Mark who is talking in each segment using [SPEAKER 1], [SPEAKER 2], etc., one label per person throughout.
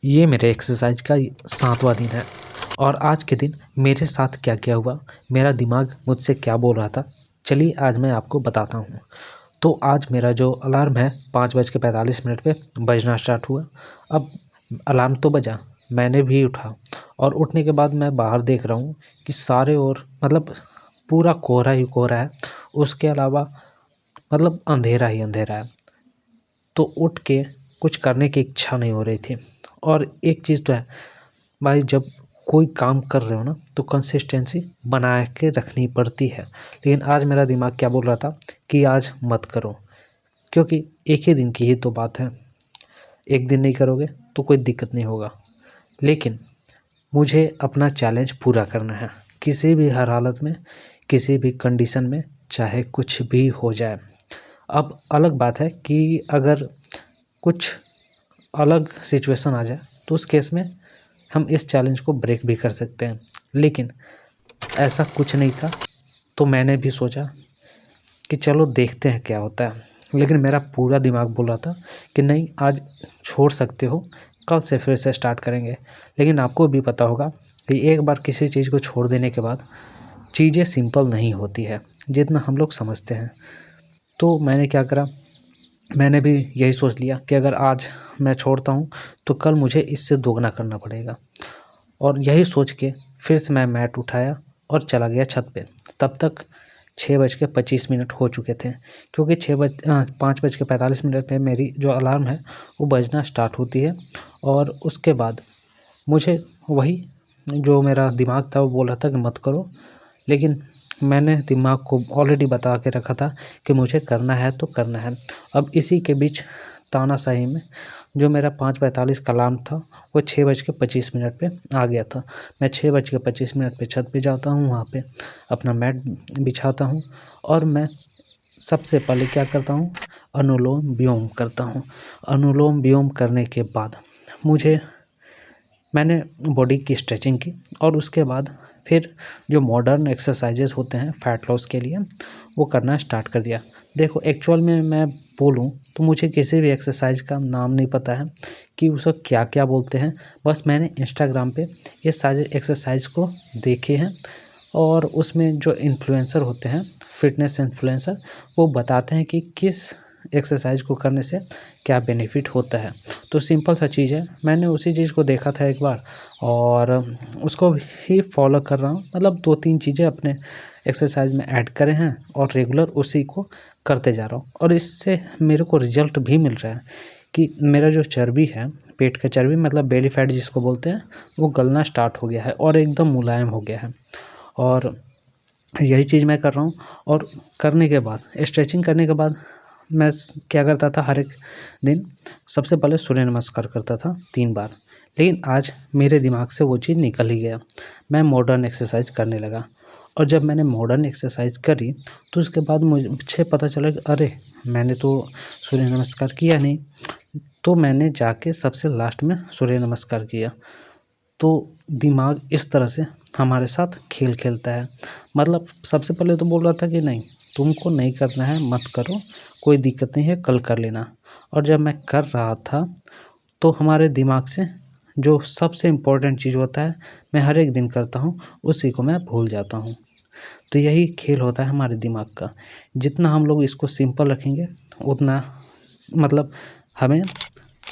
[SPEAKER 1] ये मेरे एक्सरसाइज का 7वां दिन है और आज के दिन मेरे साथ क्या क्या हुआ, मेरा दिमाग मुझसे क्या बोल रहा था, चलिए आज मैं आपको बताता हूँ। तो आज मेरा जो अलार्म है 5:45 पे बजना स्टार्ट हुआ। अब अलार्म तो बजा, मैंने भी उठा और उठने के बाद मैं बाहर देख रहा हूँ कि सारे ओर मतलब पूरा कोहरा ही कोहरा है। उसके अलावा मतलब अंधेरा ही अंधेरा है। तो उठ के कुछ करने की इच्छा नहीं हो रही थी। और एक चीज़ तो है भाई, जब कोई काम कर रहे हो ना तो कंसिस्टेंसी बना के रखनी पड़ती है। लेकिन आज मेरा दिमाग क्या बोल रहा था कि आज मत करो, क्योंकि एक ही दिन की ही तो बात है। एक दिन नहीं करोगे तो कोई दिक्कत नहीं होगा, लेकिन मुझे अपना चैलेंज पूरा करना है किसी भी हर हालत में, किसी भी कंडीशन में, चाहे कुछ भी हो जाए। अब अलग बात है कि अगर कुछ अलग सिचुएशन आ जाए तो उस केस में हम इस चैलेंज को ब्रेक भी कर सकते हैं, लेकिन ऐसा कुछ नहीं था। तो मैंने भी सोचा कि चलो देखते हैं क्या होता है। लेकिन मेरा पूरा दिमाग बोल रहा था कि नहीं, आज छोड़ सकते हो, कल से फिर से स्टार्ट करेंगे। लेकिन आपको भी पता होगा कि एक बार किसी चीज़ को छोड़ देने के बाद चीज़ें सिंपल नहीं होती है जितना हम लोग समझते हैं। तो मैंने क्या करा, मैंने भी यही सोच लिया कि अगर आज मैं छोड़ता हूँ तो कल मुझे इससे दोगुना करना पड़ेगा। और यही सोच के फिर से मैं मैट उठाया और चला गया छत पे। तब तक 6:25 हो चुके थे, क्योंकि 5:45 पे मेरी जो अलार्म है वो बजना स्टार्ट होती है। और उसके बाद मुझे वही जो मेरा दिमाग था वो बोल रहा था कि मत करो, लेकिन मैंने दिमाग को ऑलरेडी बता के रखा था कि मुझे करना है तो करना है। अब इसी के बीच तानाशाही में जो मेरा 5:45 का अलार्म था वो 6:25 पे आ गया था। मैं 6:25 पे छत पे जाता हूँ, वहाँ पे अपना मैट बिछाता हूँ और मैं सबसे पहले क्या करता हूँ, अनुलोम विलोम करता हूँ। अनुलोम विलोम करने के बाद मैंने बॉडी की स्ट्रेचिंग की और उसके बाद फिर जो मॉडर्न एक्सरसाइजेस होते हैं फ़ैट लॉस के लिए वो करना स्टार्ट कर दिया। देखो, एक्चुअल में मैं बोलूँ तो मुझे किसी भी एक्सरसाइज का नाम नहीं पता है कि उसे क्या क्या बोलते हैं। बस मैंने इंस्टाग्राम पे ये सारे एक्सरसाइज को देखे हैं और उसमें जो इन्फ्लुएंसर होते हैं, फिटनेस इन्फ्लुएंसर, वो बताते हैं कि किस एक्सरसाइज को करने से क्या बेनिफिट होता है। तो सिंपल सा चीज़ है, मैंने उसी चीज़ को देखा था एक बार और उसको ही फॉलो कर रहा हूँ। मतलब 2-3 चीज़ें अपने एक्सरसाइज में ऐड करे हैं और रेगुलर उसी को करते जा रहा हूँ। और इससे मेरे को रिजल्ट भी मिल रहा है कि मेरा जो चर्बी है, पेट का चर्बी मतलब बेली फैट जिसको बोलते हैं, वो गलना स्टार्ट हो गया है और एकदम मुलायम हो गया है। और यही चीज़ मैं कर रहा हूँ। और करने के बाद, स्ट्रेचिंग करने के बाद मैं क्या करता था, हर एक दिन सबसे पहले सूर्य नमस्कार करता था 3 बार। लेकिन आज मेरे दिमाग से वो चीज़ निकल ही गया, मैं मॉडर्न एक्सरसाइज करने लगा। और जब मैंने मॉडर्न एक्सरसाइज करी तो उसके बाद मुझे पता चला कि अरे, मैंने तो सूर्य नमस्कार किया नहीं। तो मैंने जाके सबसे लास्ट में सूर्य नमस्कार किया। तो दिमाग इस तरह से हमारे साथ खेल खेलता है। मतलब सबसे पहले तो बोल रहा था कि नहीं, तुमको नहीं करना है मत करो, कोई दिक्कत नहीं है, कल कर लेना। और जब मैं कर रहा था तो हमारे दिमाग से जो सबसे इम्पोर्टेंट चीज़ होता है, मैं हर एक दिन करता हूँ, उसी को मैं भूल जाता हूँ। तो यही खेल होता है हमारे दिमाग का। जितना हम लोग इसको सिंपल रखेंगे उतना मतलब हमें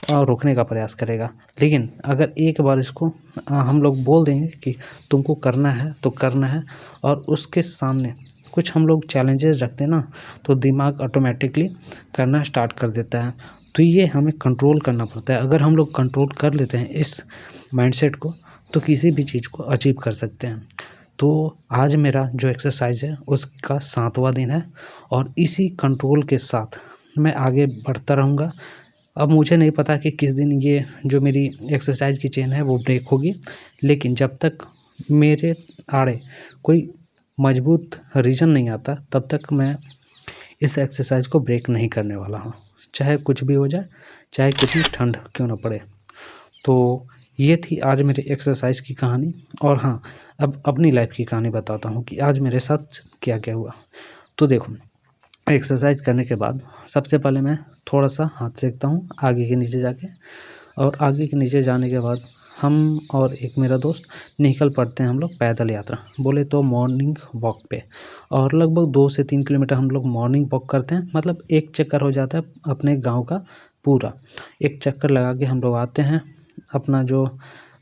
[SPEAKER 1] रोकने का प्रयास करेगा। लेकिन अगर एक बार इसको हम लोग बोल देंगे कि तुमको करना है तो करना है, और उसके सामने कुछ हम लोग चैलेंजेस रखते हैं ना, तो दिमाग ऑटोमेटिकली करना स्टार्ट कर देता है। तो ये हमें कंट्रोल करना पड़ता है। अगर हम लोग कंट्रोल कर लेते हैं इस माइंडसेट को, तो किसी भी चीज़ को अचीव कर सकते हैं। तो आज मेरा जो एक्सरसाइज है उसका 7वां दिन है और इसी कंट्रोल के साथ मैं आगे बढ़ता रहूँगा। अब मुझे नहीं पता कि किस दिन ये जो मेरी एक्सरसाइज की चेन है वो ब्रेक होगी, लेकिन जब तक मेरे आड़े कोई मजबूत रीज़न नहीं आता तब तक मैं इस एक्सरसाइज को ब्रेक नहीं करने वाला हूँ, चाहे कुछ भी हो जाए, चाहे कितनी ठंड क्यों ना पड़े। तो ये थी आज मेरे एक्सरसाइज की कहानी। और हाँ, अब अपनी लाइफ की कहानी बताता हूँ कि आज मेरे साथ क्या क्या हुआ। तो देखो, एक्सरसाइज करने के बाद सबसे पहले मैं थोड़ा सा हाथ सेकता हूँ आगे के नीचे जाके, और आगे के नीचे जाने के बाद हम और एक मेरा दोस्त निकल पड़ते हैं हम लोग पैदल यात्रा, बोले तो मॉर्निंग वॉक पे। और लगभग 2 से 3 किलोमीटर हम लोग मॉर्निंग वॉक करते हैं, मतलब एक चक्कर हो जाता है अपने गांव का पूरा। एक चक्कर लगा के हम लोग आते हैं, अपना जो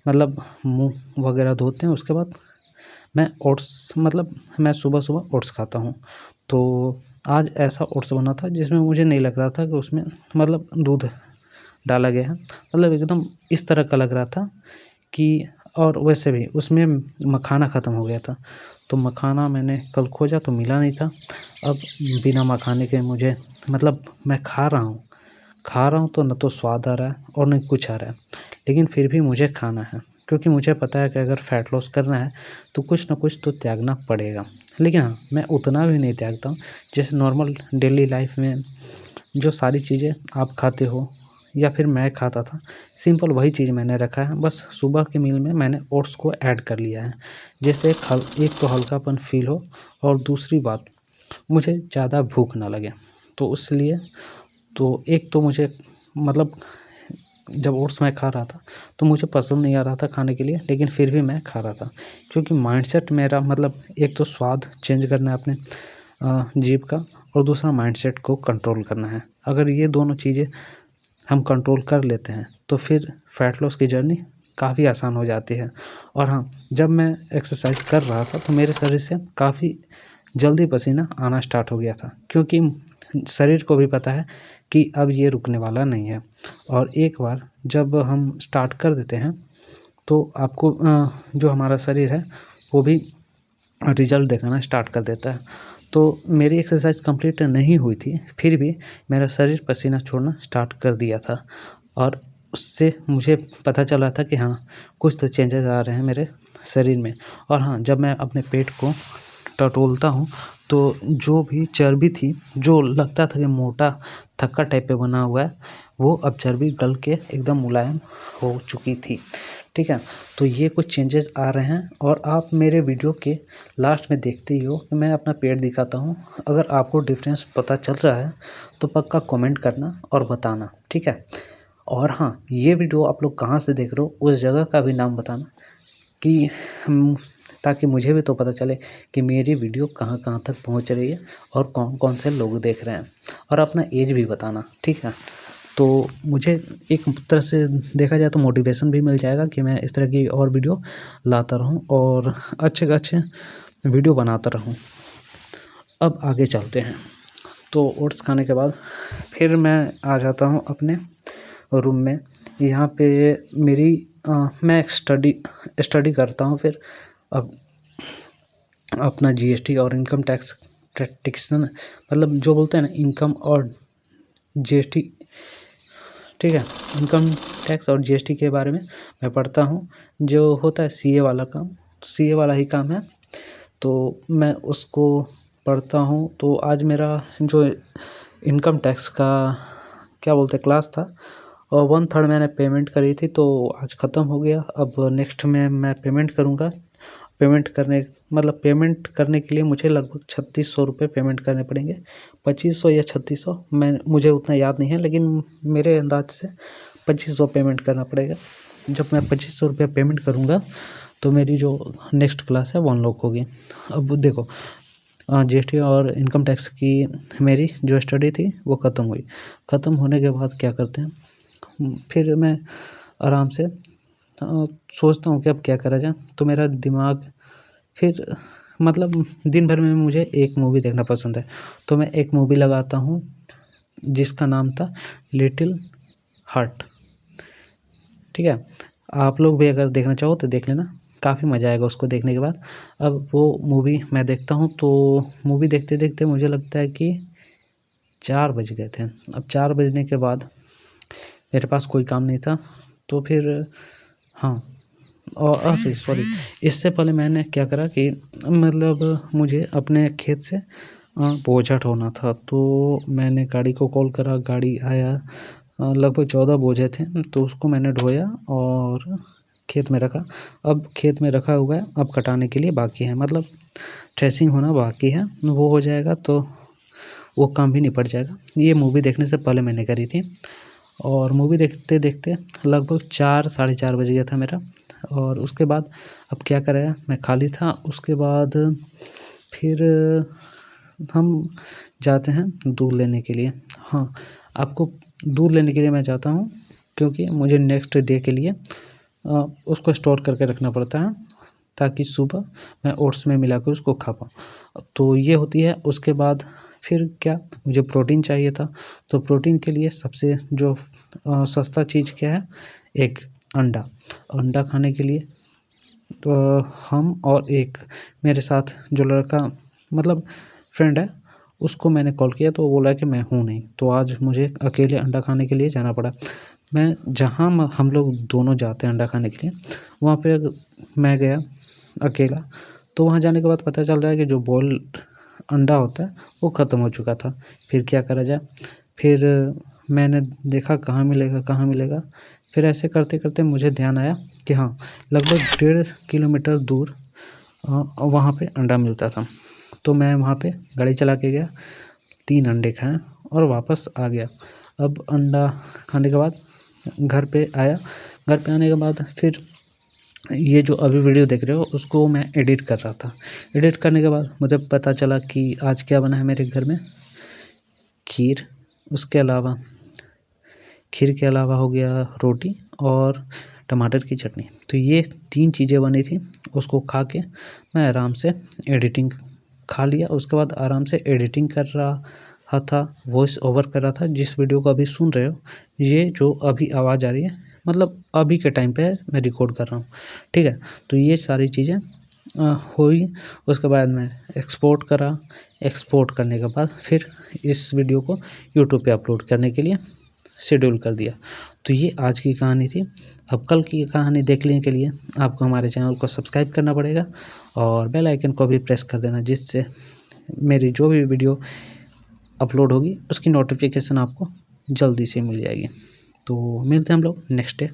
[SPEAKER 1] मतलब मुंह वगैरह धोते हैं। उसके बाद मैं ओट्स, मतलब मैं सुबह सुबह ओट्स खाता हूँ। तो आज ऐसा ओट्स बना था जिसमें मुझे नहीं लग रहा था कि उसमें मतलब दूध डाला गया है, मतलब एकदम इस तरह का लग रहा था कि, और वैसे भी उसमें मखाना ख़त्म हो गया था। तो मखाना मैंने कल खोजा तो मिला नहीं था। अब बिना मखाने के मुझे, मतलब मैं खा रहा हूँ तो न तो स्वाद आ रहा है और न कुछ आ रहा है, लेकिन फिर भी मुझे खाना है, क्योंकि मुझे पता है कि अगर फैट लॉस करना है तो कुछ न कुछ तो त्यागना पड़ेगा। लेकिन हाँ, मैं उतना भी नहीं त्यागता हूँ। जैसे नॉर्मल डेली लाइफ में जो सारी चीज़ें आप खाते हो या फिर मैं खाता था, सिंपल वही चीज़ मैंने रखा है। बस सुबह के मील में मैंने ओट्स को ऐड कर लिया है, जैसे एक तो हल्कापन फील हो और दूसरी बात मुझे ज़्यादा भूख ना लगे। तो इसलिए तो एक तो मुझे, मतलब जब ओट्स मैं खा रहा था तो मुझे पसंद नहीं आ रहा था खाने के लिए, लेकिन फिर भी मैं खा रहा था, क्योंकि माइंडसेट मेरा, मतलब एक तो स्वाद चेंज करना है अपने जीभ का, और दूसरा माइंडसेट को कंट्रोल करना है। अगर ये दोनों चीज़ें हम कंट्रोल कर लेते हैं तो फिर फैट लॉस की जर्नी काफ़ी आसान हो जाती है। और हाँ, जब मैं एक्सरसाइज कर रहा था तो मेरे शरीर से काफ़ी जल्दी पसीना आना स्टार्ट हो गया था, क्योंकि शरीर को भी पता है कि अब ये रुकने वाला नहीं है। और एक बार जब हम स्टार्ट कर देते हैं तो आपको जो हमारा शरीर है वो भी रिजल्ट दिखाना स्टार्ट कर देता है। तो मेरी एक्सरसाइज कंप्लीट नहीं हुई थी, फिर भी मेरा शरीर पसीना छोड़ना स्टार्ट कर दिया था, और उससे मुझे पता चला था कि हाँ, कुछ तो चेंजेस आ रहे हैं मेरे शरीर में। और हाँ, जब मैं अपने पेट को टटोलता हूँ तो जो भी चर्बी थी, जो लगता था कि मोटा थक्का टाइप पे बना हुआ है, वो अब चर्बी गल के एकदम मुलायम हो चुकी थी। ठीक है, तो ये कुछ चेंजेस आ रहे हैं, और आप मेरे वीडियो के लास्ट में देखते ही हो कि मैं अपना पेट दिखाता हूँ। अगर आपको डिफरेंस पता चल रहा है तो पक्का कमेंट करना और बताना, ठीक है। और हाँ, ये वीडियो आप लोग कहाँ से देख रहे हो उस जगह का भी नाम बताना, कि ताकि मुझे भी तो पता चले कि मेरी वीडियो कहाँ कहाँ तक पहुँच रही है और कौन कौन से लोग देख रहे हैं, और अपना एज भी बताना, ठीक है। तो मुझे एक तरह से देखा जाए तो मोटिवेशन भी मिल जाएगा कि मैं इस तरह की और वीडियो लाता रहूं और अच्छे वीडियो बनाता रहूं। अब आगे चलते हैं। तो ओट्स खाने के बाद फिर मैं आ जाता हूं अपने रूम में। यहाँ पे मेरी मैं स्टडी करता हूँ। फिर अब अपना जीएसटी और इनकम टैक्स प्रैक्टिशन, मतलब जो बोलते हैं ना, इनकम और जीएसटी, ठीक है, इनकम टैक्स और जीएसटी के बारे में मैं पढ़ता हूँ। जो होता है सीए वाला काम, सीए वाला ही काम है, तो मैं उसको पढ़ता हूँ। तो आज मेरा जो इनकम टैक्स का क्या बोलते हैं क्लास था, और 1/3 मैंने पेमेंट करी थी, तो आज ख़त्म हो गया। अब नेक्स्ट में मैं पेमेंट करूँगा। पेमेंट करने के लिए मुझे लगभग 3600 रुपये पेमेंट करने पड़ेंगे। 2500 या 3600, मुझे उतना याद नहीं है, लेकिन मेरे अंदाज से 2500 पेमेंट करना पड़ेगा। जब मैं 2500 रुपये पेमेंट करूँगा तो मेरी जो नेक्स्ट क्लास है वो अनलॉक होगी। अब देखो, जीएसटी और इनकम टैक्स की मेरी जो स्टडी थी वो ख़त्म हुई। ख़त्म होने के बाद क्या करते हैं, फिर मैं आराम से सोचता हूँ कि अब क्या करा जाए। तो मेरा दिमाग फिर, मतलब दिन भर में मुझे एक मूवी देखना पसंद है, तो मैं एक मूवी लगाता हूँ जिसका नाम था लिटिल हार्ट, ठीक है। आप लोग भी अगर देखना चाहो तो देख लेना, काफ़ी मज़ा आएगा उसको देखने के बाद। अब वो मूवी मैं देखता हूँ, तो मूवी देखते देखते मुझे लगता है कि 4 बज गए थे। अब 4 बजने के बाद मेरे पास कोई काम नहीं था, तो फिर हाँ, और सॉरी, इससे पहले मैंने क्या करा कि मतलब मुझे अपने खेत से बोझा ढोना था, तो मैंने गाड़ी को कॉल करा, गाड़ी आया। लगभग 14 बोझे थे, तो उसको मैंने ढोया और खेत में रखा। अब खेत में रखा हुआ है, अब कटाने के लिए बाकी है, मतलब थ्रेसिंग होना बाकी है। वो हो जाएगा तो वो काम भी निपट जाएगा। ये मूवी देखने से पहले मैंने करी थी। और मूवी देखते देखते लगभग 4 साढ़े 4 बज गया था मेरा। और उसके बाद अब क्या करें, मैं खाली था। उसके बाद फिर हम जाते हैं दूध लेने के लिए। हाँ, आपको दूध लेने के लिए मैं जाता हूँ क्योंकि मुझे नेक्स्ट डे के लिए उसको स्टोर करके रखना पड़ता है ताकि सुबह मैं ओट्स में मिला के उसको खा पाऊँ। तो ये होती है। उसके बाद फिर क्या, मुझे प्रोटीन चाहिए था। तो प्रोटीन के लिए सबसे जो सस्ता चीज़ क्या है, एक अंडा। अंडा खाने के लिए तो हम और एक मेरे साथ जो लड़का मतलब फ्रेंड है, उसको मैंने कॉल किया तो वो बोला कि मैं हूँ नहीं, तो आज मुझे अकेले अंडा खाने के लिए जाना पड़ा। मैं जहाँ हम लोग दोनों जाते हैं अंडा खाने के लिए, वहाँ पे मैं गया अकेला। तो वहाँ जाने के बाद पता चल रहा है कि जो बॉइल्ड अंडा होता है वो ख़त्म हो चुका था। फिर क्या करा जाए, फिर मैंने देखा कहाँ मिलेगा कहाँ मिलेगा। फिर ऐसे करते करते मुझे ध्यान आया कि हाँ, लगभग 1.5 किलोमीटर दूर वहाँ पे अंडा मिलता था। तो मैं वहाँ पे गाड़ी चला के गया, 3 अंडे खाए और वापस आ गया। अब अंडा खाने के बाद घर पे आया। घर पे आने के बाद फिर ये जो अभी वीडियो देख रहे हो उसको मैं एडिट कर रहा था। एडिट करने के बाद मुझे पता चला कि आज क्या बना है मेरे घर में, खीर। उसके अलावा खीर के अलावा हो गया रोटी और टमाटर की चटनी। तो ये 3 चीज़ें बनी थी। उसको खा के मैं आराम से एडिटिंग खा लिया। उसके बाद आराम से एडिटिंग कर रहा था, वॉइस ओवर कर रहा था। जिस वीडियो को अभी सुन रहे हो, ये जो अभी आवाज़ आ रही है मतलब अभी के टाइम पे मैं रिकॉर्ड कर रहा हूँ, ठीक है। तो ये सारी चीज़ें हुई। उसके बाद मैं एक्सपोर्ट करा। एक्सपोर्ट करने के बाद फिर इस वीडियो को यूट्यूब पे अपलोड करने के लिए शेड्यूल कर दिया। तो ये आज की कहानी थी। अब कल की कहानी देखने के लिए आपको हमारे चैनल को सब्सक्राइब करना पड़ेगा और बेल आइकन को भी प्रेस कर देना, जिससे मेरी जो भी वीडियो अपलोड होगी उसकी नोटिफिकेशन आपको जल्दी से मिल जाएगी। तो मिलते हैं हम लोग नेक्स्ट डे।